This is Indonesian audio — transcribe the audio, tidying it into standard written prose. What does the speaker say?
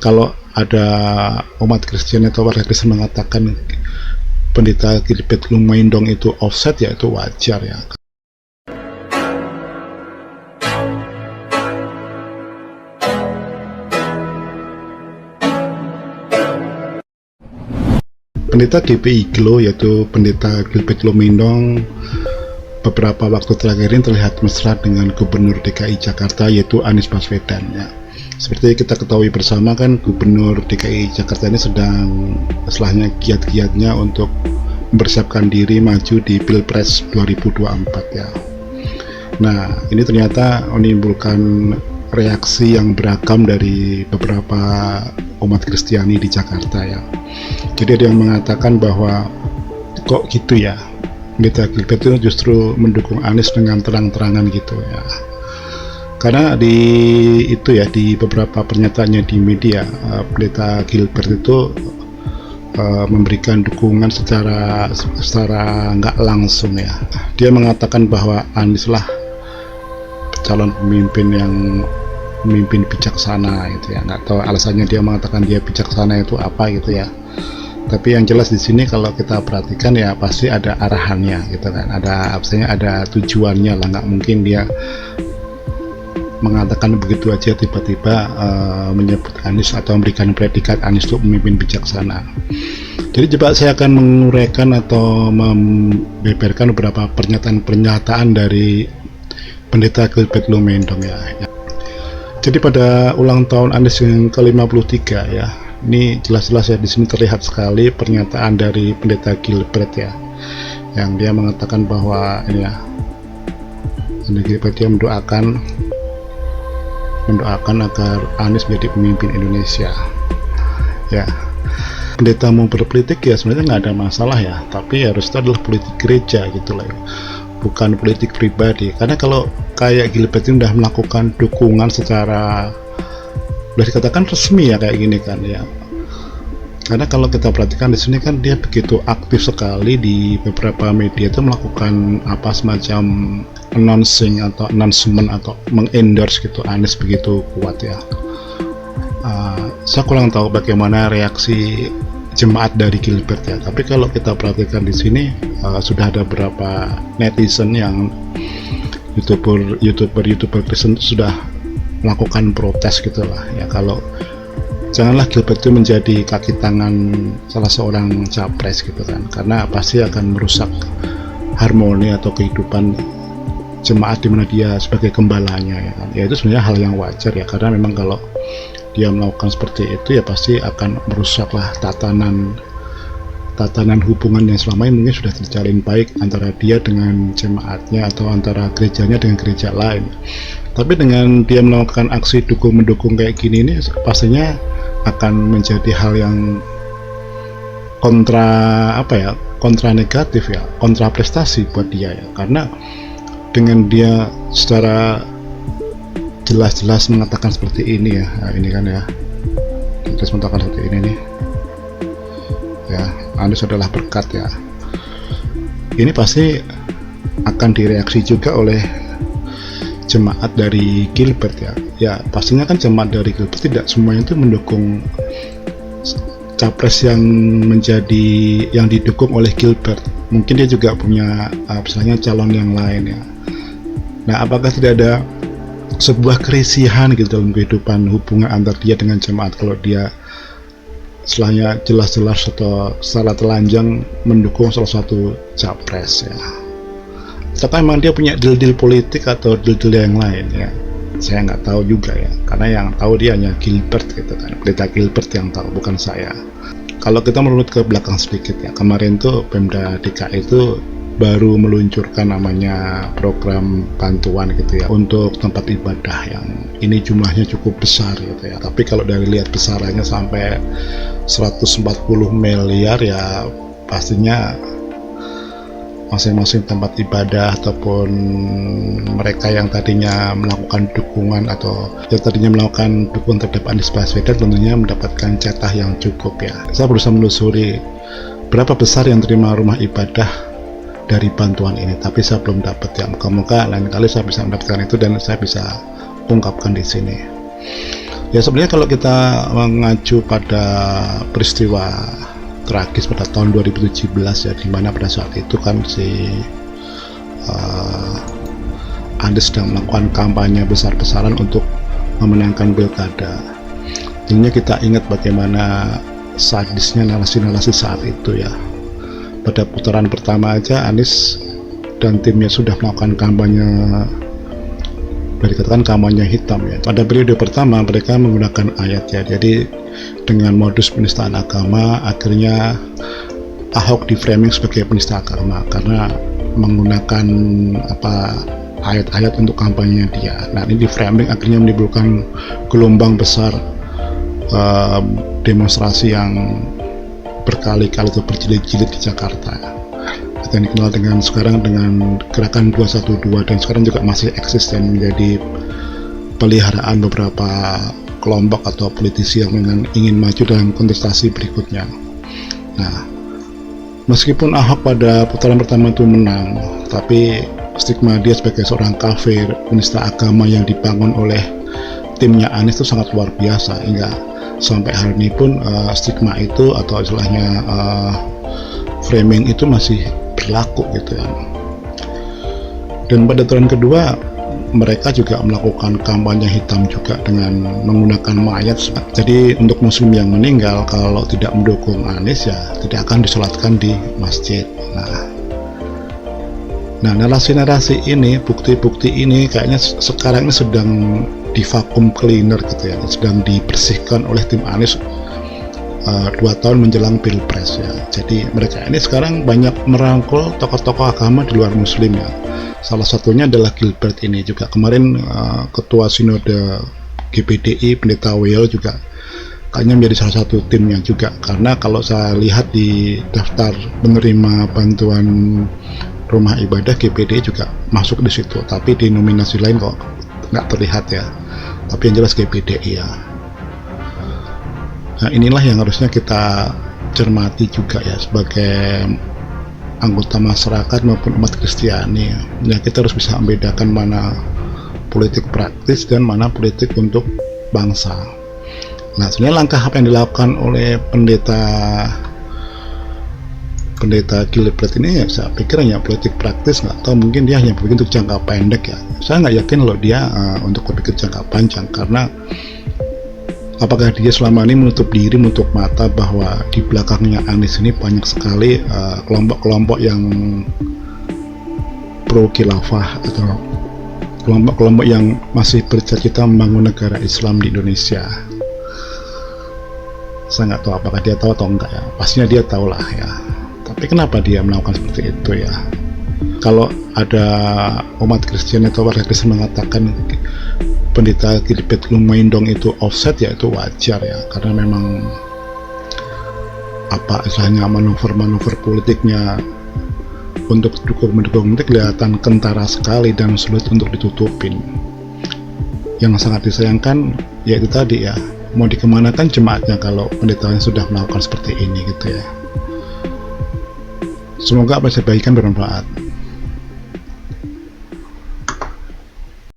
kalau ada umat Kristen atau warga Kristen mengatakan pendeta Gilbert Lumindong itu offset, ya itu wajar ya. Pendeta GPI GLOW, yaitu pendeta Gilbert Lumindong, beberapa waktu terakhir ini terlihat mesra dengan Gubernur DKI Jakarta, yaitu Anies Baswedan ya. Seperti kita ketahui bersama kan, Gubernur DKI Jakarta ini sedang istilahnya giat-giatnya untuk mempersiapkan diri maju di Pilpres 2024 ya. Nah, ini ternyata menimbulkan reaksi yang beragam dari beberapa umat Kristiani di Jakarta ya. Jadi ada yang mengatakan bahwa kok gitu ya, Pendeta Gilbert itu justru mendukung Anies dengan terang-terangan gitu ya. Karena di beberapa pernyataannya di media, Pendeta Gilbert itu memberikan dukungan secara nggak langsung ya. Dia mengatakan bahwa Anies lah calon pemimpin yang memimpin bijaksana gitu ya. Nggak tahu alasannya dia mengatakan dia bijaksana itu apa gitu ya. Tapi yang jelas di sini kalau kita perhatikan ya pasti ada arahannya gitu kan. Ada tujuannya lah, nggak mungkin dia mengatakan begitu aja tiba-tiba menyebut Anies atau memberikan predikat Anies untuk memimpin bijaksana. Jadi coba saya akan menguraikan atau membeberkan beberapa pernyataan dari Pendeta Gilbert Lumindong ya. Jadi pada ulang tahun Anies yang ke-53 ya, ini jelas-jelas ya di sini terlihat sekali pernyataan dari Pendeta Gilbert ya, yang dia mengatakan bahwa ini ya, Gilbert dia mendoakan agar Anies menjadi pemimpin Indonesia ya. Pendeta mau berpolitik ya sebenarnya nggak ada masalah ya, tapi harus itu adalah politik gereja gitu lah ya, bukan politik pribadi. Karena kalau kayak Gilbert ini udah melakukan dukungan secara boleh dikatakan resmi ya kayak gini kan ya. Karena kalau kita perhatikan di sini kan dia begitu aktif sekali di beberapa media itu melakukan semacam announcement atau mengendorse gitu Anies begitu kuat ya. Saya kurang tahu bagaimana reaksi jemaat dari Gilbert ya. Tapi kalau kita perhatikan di sini sudah ada beberapa netizen yang youtuber Kristen sudah melakukan protes gitulah ya, kalau janganlah Gilbert itu menjadi kaki tangan salah seorang capres gitu kan, karena pasti akan merusak harmoni atau kehidupan jemaat di mana dia sebagai gembalanya ya kan. Ya itu sebenarnya hal yang wajar ya, karena memang kalau dia melakukan seperti itu ya pasti akan merusaklah tatanan hubungan yang selama ini mungkin sudah terjalin baik antara dia dengan jemaatnya atau antara gerejanya dengan gereja lain. Tapi dengan dia melakukan aksi mendukung kayak gini ini pastinya akan menjadi hal yang kontra negatif ya, kontra prestasi buat dia ya. Karena dengan dia secara jelas-jelas mengatakan seperti ini ya, nah, ini kan ya, terus mengatakan seperti ini nih ya, Anies adalah berkat ya, ini pasti akan direaksi juga oleh jemaat dari Gilbert ya. Ya pastinya kan jemaat dari Gilbert tidak semuanya itu mendukung capres yang didukung oleh Gilbert. Mungkin dia juga punya misalnya calon yang lain ya. Nah, apakah tidak ada sebuah kerisihan gitu dalam kehidupan hubungan antar dia dengan jemaat kalau dia setelahnya jelas-jelas atau secara telanjang mendukung salah satu capres ya? Tapi memang dia punya deal-deal politik atau deal-deal yang lain ya, saya nggak tahu juga ya, karena yang tahu dia hanya Gilbert gitu kan, Pendeta Gilbert yang tahu, bukan saya. Kalau kita merunut ke belakang sedikit ya, kemarin tuh Pemda DKI itu baru meluncurkan namanya program bantuan gitu ya untuk tempat ibadah yang ini jumlahnya cukup besar gitu ya. Tapi kalau dari lihat besarannya sampai 140 miliar ya, pastinya masing-masing tempat ibadah ataupun mereka yang tadinya melakukan dukungan atau yang tadinya melakukan dukungan terhadap Anies Baswedan tentunya mendapatkan jatah yang cukup ya. Saya berusaha menelusuri berapa besar yang terima rumah ibadah dari bantuan ini, tapi saya belum dapat ya. Moga-moga lain kali saya bisa mendapatkan itu dan saya bisa ungkapkan di sini. Ya sebenarnya kalau kita mengacu pada peristiwa tragis pada tahun 2017 ya, dimana pada saat itu kan si Anies sedang melakukan kampanye besar-besaran untuk memenangkan pilkada. Tentunya kita ingat bagaimana sadisnya narasi-narasi saat itu ya. Pada putaran pertama aja Anies dan timnya sudah melakukan kampanye, dikatakan kampanye hitam ya. Pada periode pertama mereka menggunakan ayat ya, jadi dengan modus penistaan agama akhirnya Ahok di framing sebagai penista agama karena menggunakan ayat-ayat untuk kampanye dia. Nah ini di framing akhirnya menimbulkan gelombang besar demonstrasi yang berkali-kali atau berjilid-jilid di Jakarta yang dikenal dengan sekarang dengan gerakan 212, dan sekarang juga masih eksis dan menjadi peliharaan beberapa kelompok atau politisi yang ingin maju dalam kontestasi berikutnya. Nah, meskipun Ahok pada putaran pertama itu menang, tapi stigma dia sebagai seorang kafir, penista agama yang dibangun oleh timnya Anies itu sangat luar biasa, hingga sampai hari ini pun stigma itu atau istilahnya framing itu masih berlaku gitu ya. Dan pada putaran kedua mereka juga melakukan kampanye hitam juga dengan menggunakan mayat. Jadi untuk muslim yang meninggal kalau tidak mendukung Anies ya tidak akan disolatkan di masjid. Nah narasi-narasi ini, bukti-bukti ini kayaknya sekarang ini sedang di vacuum cleaner gitu ya, sedang dibersihkan oleh tim Anies 2 tahun menjelang pilpres ya. Jadi mereka ini sekarang banyak merangkul tokoh-tokoh agama di luar muslim ya. Salah satunya adalah Gilbert ini juga. Kemarin ketua sinode GPDI Pendeta Weyel juga kayaknya menjadi salah satu timnya juga, karena kalau saya lihat di daftar penerima bantuan rumah ibadah GPDI juga masuk di situ, tapi di nominasi lain kok nggak terlihat ya. Tapi yang jelas GPDI ya. Nah inilah yang harusnya kita cermati juga ya sebagai anggota masyarakat maupun umat Kristiani ya. Kita harus bisa membedakan mana politik praktis dan mana politik untuk bangsa. Nah sebenarnya langkah apa yang dilakukan oleh pendeta Gilbert ini ya saya pikir hanya politik praktis, nggak tahu mungkin dia hanya berpikir untuk jangka pendek ya. Saya nggak yakin loh dia untuk berpikir jangka panjang, karena apakah dia selama ini menutup diri, menutup mata bahwa di belakangnya Anies ini banyak sekali kelompok-kelompok yang pro khilafah atau kelompok-kelompok yang masih bercita-cita membangun negara Islam di Indonesia. Saya nggak tahu apakah dia tahu atau enggak ya, pastinya dia tahu lah ya. Tapi kenapa dia melakukan seperti itu ya? Kalau ada umat Kristen atau warga Kristen mengatakan pendeta Gilbert Lumaindong itu offset ya itu wajar ya, karena memang istilahnya manuver-manuver politiknya untuk mendukung itu kelihatan kentara sekali dan sulit untuk ditutupin. Yang sangat disayangkan yaitu tadi ya, mau dikemanakan jemaatnya kalau pendetanya sudah melakukan seperti ini gitu ya. Semoga apa yang saya bagikan bermanfaat.